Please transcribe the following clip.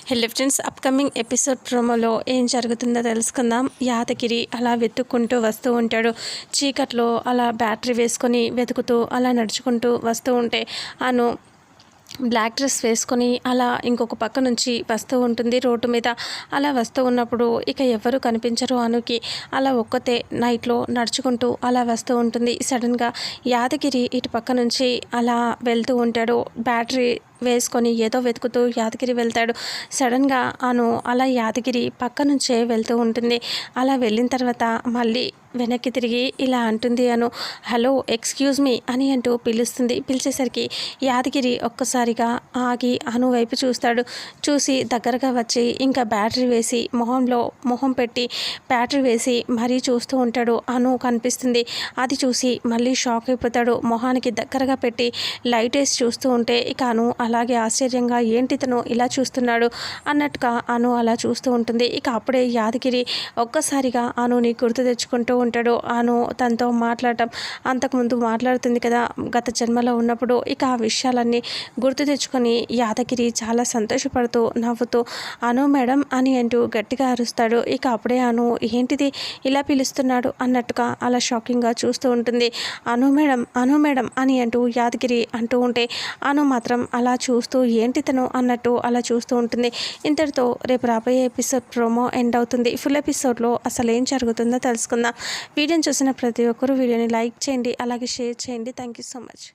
Hello friends, upcoming episode ప్రోమోలో ఏం జరుగుతుందో తెలుసుకుందాం. యాదగిరి అలా వెతుక్కుంటూ వస్తూ ఉంటాడు. చీకట్లో అలా బ్యాటరీ వేసుకొని వెతుకుతూ అలా నడుచుకుంటూ వస్తూ ఉంటే అను బ్లాక్ డ్రెస్ వేసుకొని అలా ఇంకొక పక్క నుంచి వస్తూ ఉంటుంది రోడ్డు మీద. అలా వస్తూ ఉన్నప్పుడు ఇక ఎవరు కనిపించరు అనుకి. అలా ఒక్కతే నైట్లో నడుచుకుంటూ అలా వస్తూ ఉంటుంది. సడన్గా యాదగిరి ఇటు పక్క నుంచి అలా వెళ్తూ ఉంటాడు. బ్యాటరీ వేసుకొని ఏదో వెతుకుతూ యాదగిరి వెళ్తాడు. సడన్గా అను అలా యాదగిరి పక్క నుంచే వెళ్తూ ఉంటుంది. అలా వెళ్ళిన తర్వాత మళ్ళీ వెనక్కి తిరిగి ఇలా అంటుంది అను, హలో ఎక్స్క్యూజ్ మీ అని అంటూ పిలుస్తుంది. పిలిచేసరికి యాదగిరి ఒక్కసారిగా ఆగి అను వైపు చూస్తాడు. చూసి దగ్గరగా వచ్చి ఇంకా బ్యాటరీ వేసి మొహం పెట్టి బ్యాటరీ వేసి మరీ చూస్తూ ఉంటాడు. అను కనిపిస్తుంది. అది చూసి మళ్ళీ షాక్ అయిపోతాడు. మొహానికి దగ్గరగా పెట్టి లైట్ వేసి చూస్తూ ఉంటే ఇక అను అలాగే ఆశ్చర్యంగా ఏంటి తను ఇలా చూస్తున్నాడు అన్నట్టుగా అను అలా చూస్తూ ఉంటుంది. ఇక అప్పుడే యాదగిరి ఒక్కసారిగా అనుని గుర్తు తెచ్చుకుంటూ ఉంటాడు. అను తనతో మాట్లాడటం అంతకుముందు మాట్లాడుతుంది కదా గత జన్మలో ఉన్నప్పుడు. ఇక ఆ విషయాలన్నీ గుర్తు తెచ్చుకొని యాదగిరి చాలా సంతోషపడుతూ నవ్వుతూ అను మేడం అని అంటూ గట్టిగా అరుస్తాడు. ఇక అప్పుడే అను ఏంటిది ఇలా పిలుస్తున్నాడు అన్నట్టుగా అలా షాకింగ్గా చూస్తూ ఉంటుంది. అను మేడం అని అంటూ యాదగిరి అంటూ ఉంటే అను మాత్రం అలా చూస్తూ ఏంటి తను అన్నట్టు అలా చూస్తూ ఉంటుంది. ఇంతటితో రేపు రాబోయే ఎపిసోడ్ ప్రోమో ఎండ్ అవుతుంది. ఫుల్ ఎపిసోడ్లో అసలు ఏం జరుగుతుందో తెలుసుకుందాం. వీడియోని చూసిన ప్రతి ఒక్కరూ వీడియోని లైక్ చేయండి, అలాగే షేర్ చేయండి. Thank you so much.